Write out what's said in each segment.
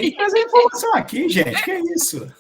tem que trazer informação aqui, gente. Que é isso?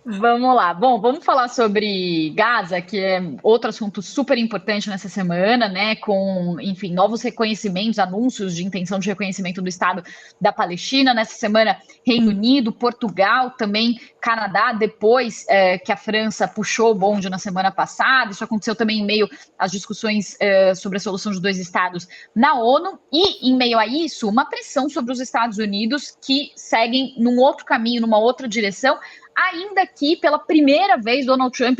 Vamos lá. Bom, vamos falar sobre Gaza, que é outro assunto super importante nessa semana, né? Com, enfim, novos reconhecimentos, anúncios de intenção de reconhecimento do Estado da Palestina. Nessa semana, Reino Unido, Portugal, também Canadá, depois que a França puxou o bonde na semana passada. Isso aconteceu também em meio às discussões sobre a solução de 2 estados na ONU. E, em meio a isso, uma pressão sobre os Estados Unidos que seguem num outro caminho, numa outra direção, ainda que pela primeira vez Donald Trump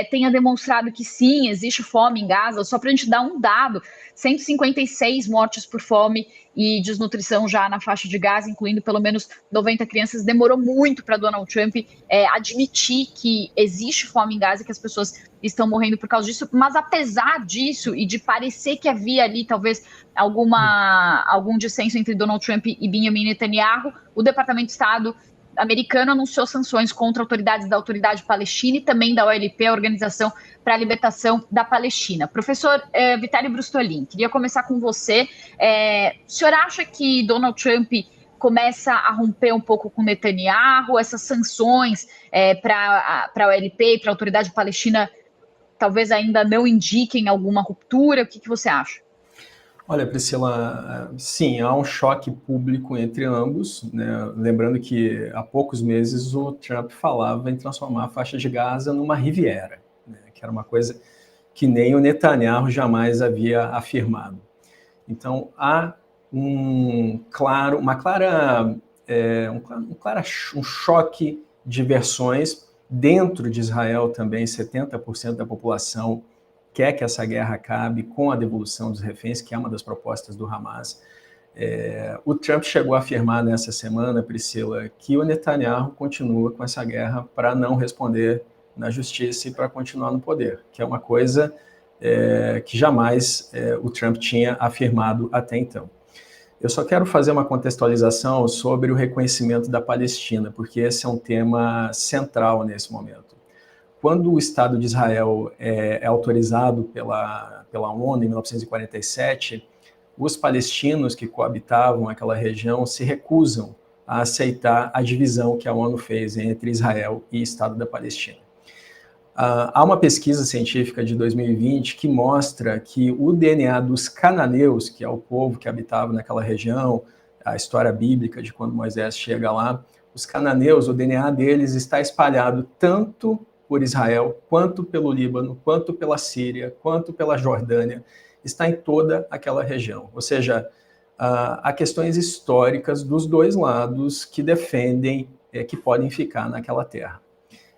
tenha demonstrado que sim, existe fome em Gaza. Só para a gente dar um dado, 156 mortes por fome e desnutrição já na faixa de Gaza, incluindo pelo menos 90 crianças. Demorou muito para Donald Trump admitir que existe fome em Gaza e que as pessoas estão morrendo por causa disso. Mas apesar disso e de parecer que havia ali talvez algum dissenso entre Donald Trump e Benjamin Netanyahu, o Departamento de Estado americano anunciou sanções contra autoridades da Autoridade Palestina e também da OLP, a Organização para a Libertação da Palestina. Professor Vitaly Brustolin, queria começar com você. O senhor acha que Donald Trump começa a romper um pouco com Netanyahu? Essas sanções para a OLP e para a Autoridade Palestina talvez ainda não indiquem alguma ruptura? O que você acha? Olha, Priscila, sim, há um choque público entre ambos, né? Lembrando que há poucos meses o Trump falava em transformar a faixa de Gaza numa Riviera, né? Que era uma coisa que nem o Netanyahu jamais havia afirmado. Então, há um choque de versões dentro de Israel também. 70% da população quer que essa guerra acabe com a devolução dos reféns, que é uma das propostas do Hamas. O Trump chegou a afirmar nessa semana, Priscila, que o Netanyahu continua com essa guerra para não responder na justiça e para continuar no poder, que é uma coisa que jamais o Trump tinha afirmado até então. Eu só quero fazer uma contextualização sobre o reconhecimento da Palestina, porque esse é um tema central nesse momento. Quando o Estado de Israel é autorizado pela ONU em 1947, os palestinos que coabitavam aquela região se recusam a aceitar a divisão que a ONU fez entre Israel e Estado da Palestina. Há uma pesquisa científica de 2020 que mostra que o DNA dos cananeus, que é o povo que habitava naquela região, a história bíblica de quando Moisés chega lá, os cananeus, o DNA deles está espalhado tanto por Israel, quanto pelo Líbano, quanto pela Síria, quanto pela Jordânia, está em toda aquela região. Ou seja, há questões históricas dos dois lados que defendem que podem ficar naquela terra.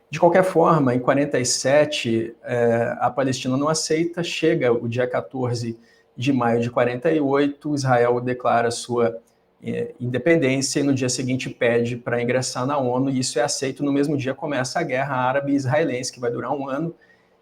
De qualquer forma, em 47, a Palestina não aceita, chega o dia 14 de maio de 48, Israel declara sua independência e no dia seguinte pede para ingressar na ONU, e isso é aceito. No mesmo dia começa a guerra árabe-israelense, que vai durar 1 ano,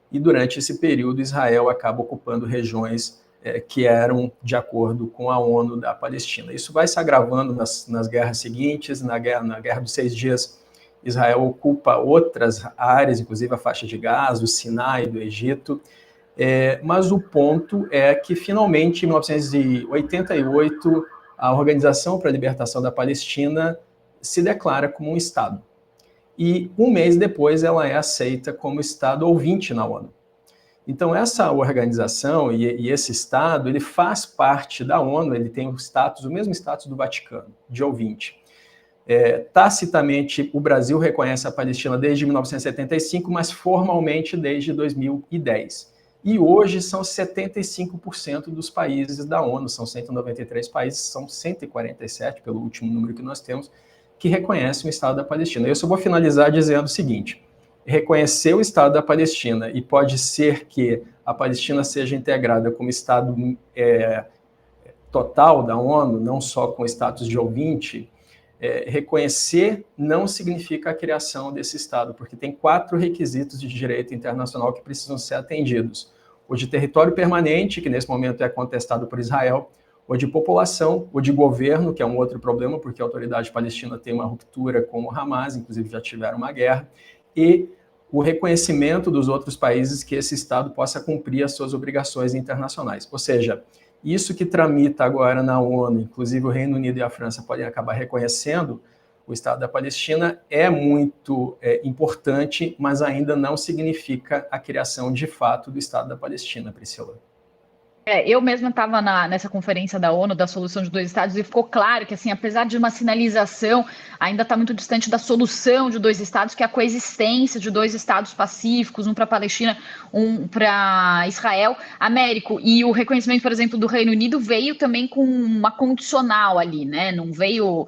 e durante esse período Israel acaba ocupando regiões que eram de acordo com a ONU da Palestina. Isso vai se agravando nas guerras seguintes. Na guerra dos 6 dias, Israel ocupa outras áreas, inclusive a faixa de Gaza, o Sinai do Egito, mas o ponto é que finalmente, em 1988, a Organização para a Libertação da Palestina se declara como um Estado. E 1 mês depois ela é aceita como Estado ouvinte na ONU. Então essa organização e esse Estado, ele faz parte da ONU, ele tem o mesmo status do Vaticano, de ouvinte. Tacitamente, o Brasil reconhece a Palestina desde 1975, mas formalmente desde 2010. E hoje são 75% dos países da ONU, são 193 países, são 147, pelo último número que nós temos, que reconhecem o Estado da Palestina. Eu só vou finalizar dizendo o seguinte: reconhecer o Estado da Palestina, e pode ser que a Palestina seja integrada como Estado total da ONU, não só com status de ouvinte, reconhecer não significa a criação desse Estado, porque tem 4 requisitos de direito internacional que precisam ser atendidos: o de território permanente, que nesse momento é contestado por Israel, o de população, o de governo, que é um outro problema, porque a autoridade palestina tem uma ruptura com o Hamas, inclusive já tiveram uma guerra, e o reconhecimento dos outros países que esse Estado possa cumprir as suas obrigações internacionais. Ou seja, isso que tramita agora na ONU, inclusive o Reino Unido e a França podem acabar reconhecendo, O Estado da Palestina é muito importante, mas ainda não significa a criação de fato do Estado da Palestina, Priscila. Eu mesma estava nessa conferência da ONU da solução de dois estados e ficou claro que, assim, apesar de uma sinalização, ainda está muito distante da solução de dois estados, que é a coexistência de dois estados pacíficos, um para a Palestina, um para Israel. Américo, e o reconhecimento, por exemplo, do Reino Unido veio também com uma condicional ali, né? Não veio,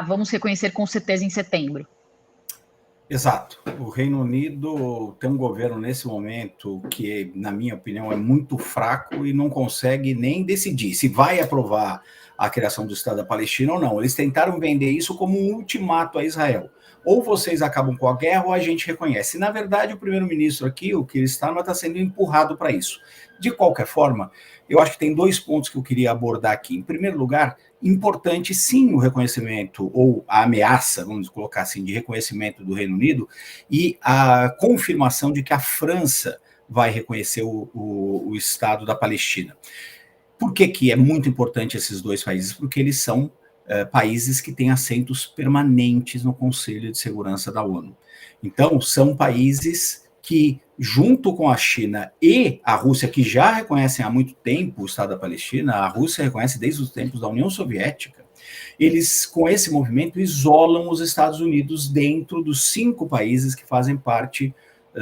vamos reconhecer com certeza em setembro. Exato. O Reino Unido tem um governo nesse momento que, na minha opinião, é muito fraco e não consegue nem decidir se vai aprovar a criação do Estado da Palestina ou não. Eles tentaram vender isso como um ultimato a Israel. Ou vocês acabam com a guerra ou a gente reconhece. Na verdade, o primeiro-ministro aqui, o Keir Starmer, está sendo empurrado para isso. De qualquer forma, eu acho que tem 2 pontos que eu queria abordar aqui. Em primeiro lugar, importante sim o reconhecimento, ou a ameaça, vamos colocar assim, de reconhecimento do Reino Unido e a confirmação de que a França vai reconhecer o Estado da Palestina. Por que é muito importante esses 2 países? Porque eles são países que têm assentos permanentes no Conselho de Segurança da ONU. Então, são países que, junto com a China e a Rússia, que já reconhecem há muito tempo o Estado da Palestina, a Rússia reconhece desde os tempos da União Soviética, eles, com esse movimento, isolam os Estados Unidos dentro dos 5 países que fazem parte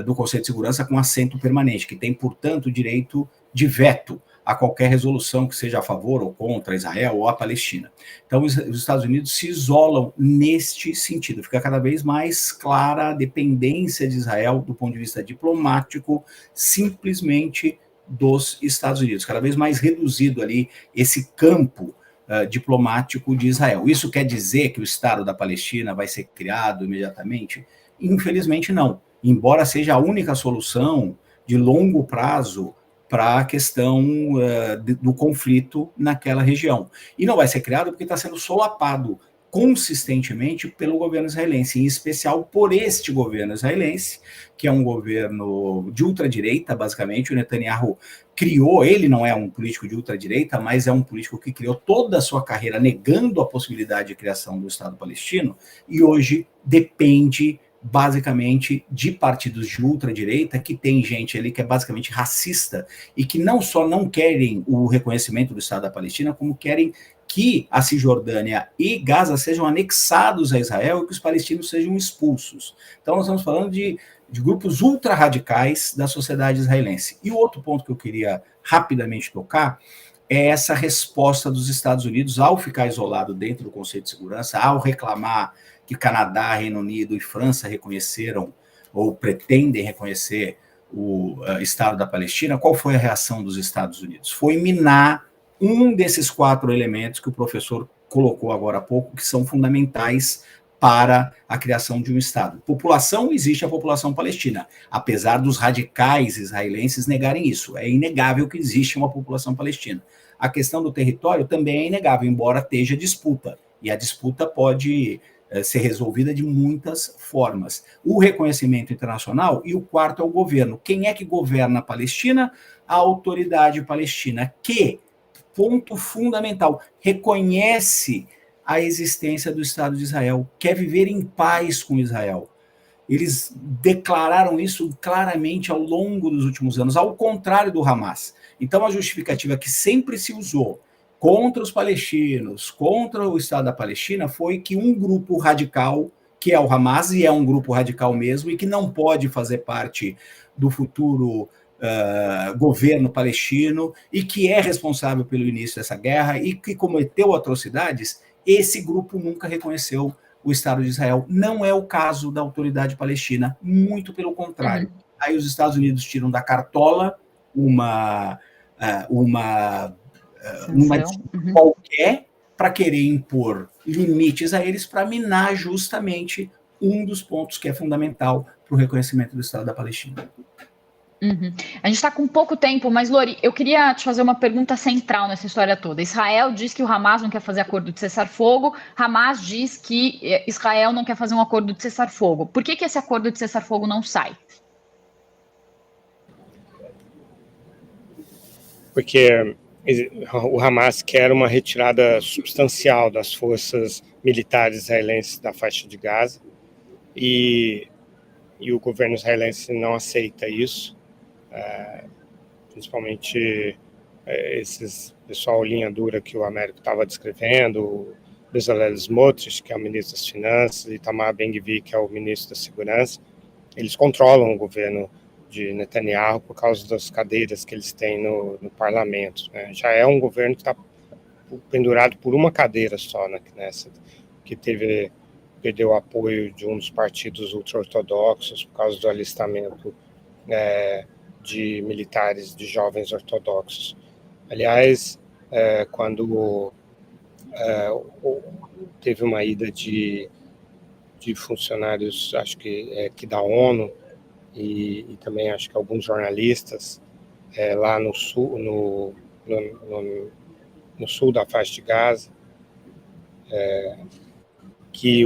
do Conselho de Segurança com assento permanente, que tem, portanto, direito de veto a qualquer resolução que seja a favor ou contra Israel ou a Palestina. Então, os Estados Unidos se isolam neste sentido. Fica cada vez mais clara a dependência de Israel do ponto de vista diplomático, simplesmente dos Estados Unidos. Cada vez mais reduzido ali esse campo diplomático de Israel. Isso quer dizer que o Estado da Palestina vai ser criado imediatamente? Infelizmente, não. Embora seja a única solução de longo prazo para a questão do conflito naquela região. E não vai ser criado porque está sendo solapado consistentemente pelo governo israelense, em especial por este governo israelense, que é um governo de ultradireita, basicamente. O Netanyahu criou, ele não é um político de ultradireita, mas é um político que criou toda a sua carreira negando a possibilidade de criação do Estado palestino, e hoje depende basicamente de partidos de ultradireita, que tem gente ali que é basicamente racista e que não só não querem o reconhecimento do Estado da Palestina, como querem que a Cisjordânia e Gaza sejam anexados a Israel e que os palestinos sejam expulsos. Então nós estamos falando de grupos ultra-radicais da sociedade israelense. E o outro ponto que eu queria rapidamente tocar é essa resposta dos Estados Unidos ao ficar isolado dentro do Conselho de Segurança, ao reclamar que Canadá, Reino Unido e França reconheceram ou pretendem reconhecer o Estado da Palestina. Qual foi a reação dos Estados Unidos? Foi minar um desses 4 elementos que o professor colocou agora há pouco, que são fundamentais para a criação de um Estado. População, existe a população palestina, apesar dos radicais israelenses negarem isso. É inegável que existe uma população palestina. A questão do território também é inegável, embora esteja disputa, e a disputa pode ser resolvida de muitas formas. O reconhecimento internacional, e o quarto é o governo. Quem é que governa a Palestina? A autoridade palestina, que, ponto fundamental, reconhece a existência do Estado de Israel, quer viver em paz com Israel. Eles declararam isso claramente ao longo dos últimos anos, ao contrário do Hamas. Então, a justificativa que sempre se usou contra os palestinos, contra o Estado da Palestina, foi que um grupo radical, que é o Hamas, e é um grupo radical mesmo, e que não pode fazer parte do futuro governo palestino, e que é responsável pelo início dessa guerra, e que cometeu atrocidades, esse grupo nunca reconheceu o Estado de Israel. Não é o caso da autoridade palestina, muito pelo contrário. Aí os Estados Unidos tiram da cartola uma qualquer para querer impor limites a eles, para minar justamente um dos pontos que é fundamental para o reconhecimento do Estado da Palestina. A gente está com pouco tempo, mas, Lori, eu queria te fazer uma pergunta central nessa história toda. Israel diz que o Hamas não quer fazer acordo de cessar-fogo, Hamas diz que Israel não quer fazer um acordo de cessar-fogo. Por que esse acordo de cessar-fogo não sai? Porque o Hamas quer uma retirada substancial das forças militares israelenses da faixa de Gaza, e o governo israelense não aceita isso, principalmente esses pessoal linha dura que o Américo estava descrevendo, o Bezalel Smotrich, que é o ministro das Finanças, e Itamar Ben-Gvir, que é o ministro da Segurança. Eles controlam o governo de Netanyahu por causa das cadeiras que eles têm no parlamento, né? Já é um governo que está pendurado por uma cadeira só na Knesset, que perdeu o apoio de um dos partidos ultra-ortodoxos por causa do alistamento de militares, de jovens ortodoxos. Aliás, quando teve uma ida de funcionários, acho que da ONU, e também acho que alguns jornalistas lá no sul, no sul da faixa de Gaza, que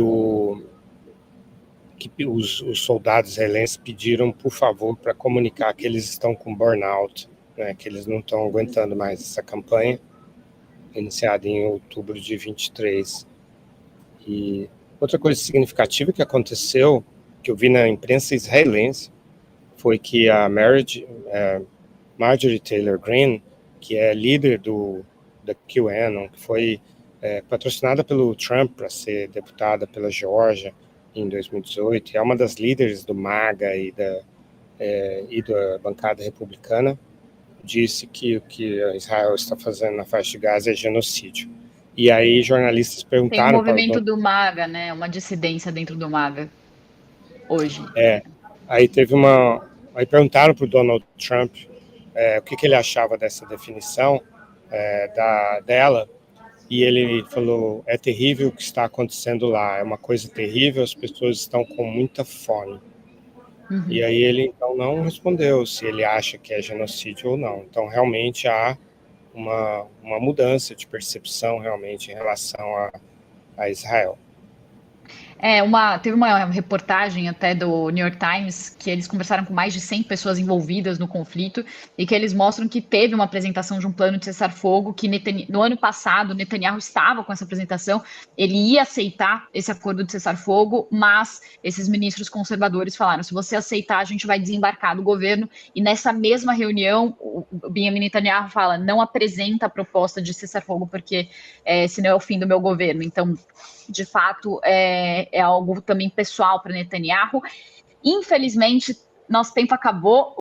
os soldados israelenses pediram, por favor, para comunicar que eles estão com burnout, né, que eles não estão aguentando mais essa campanha, iniciada em outubro de 23. E outra coisa significativa que aconteceu, que eu vi na imprensa israelense, foi que a Marjorie Taylor Greene, que é líder da QAnon, que foi patrocinada pelo Trump para ser deputada pela Geórgia em 2018, é uma das líderes do MAGA e da bancada republicana, disse que o que Israel está fazendo na faixa de Gaza é genocídio. E aí jornalistas perguntaram... Tem um movimento do MAGA, né? Uma dissidência dentro do MAGA, hoje. Aí aí perguntaram para o Donald Trump o que ele achava dessa definição dela, e ele falou: é terrível o que está acontecendo lá, é uma coisa terrível, as pessoas estão com muita fome. Uhum. E aí ele então não respondeu se ele acha que é genocídio ou não. Então realmente há uma mudança de percepção realmente em relação a Israel. Teve uma reportagem até do New York Times que eles conversaram com mais de 100 pessoas envolvidas no conflito e que eles mostram que teve uma apresentação de um plano de cessar-fogo que no ano passado Netanyahu estava com essa apresentação, ele ia aceitar esse acordo de cessar-fogo, mas esses ministros conservadores falaram: se você aceitar, a gente vai desembarcar do governo. E nessa mesma reunião, o Benjamin Netanyahu fala: não apresenta a proposta de cessar-fogo porque senão é o fim do meu governo. Então, de fato, é algo também pessoal para Netanyahu. Infelizmente, nosso tempo acabou.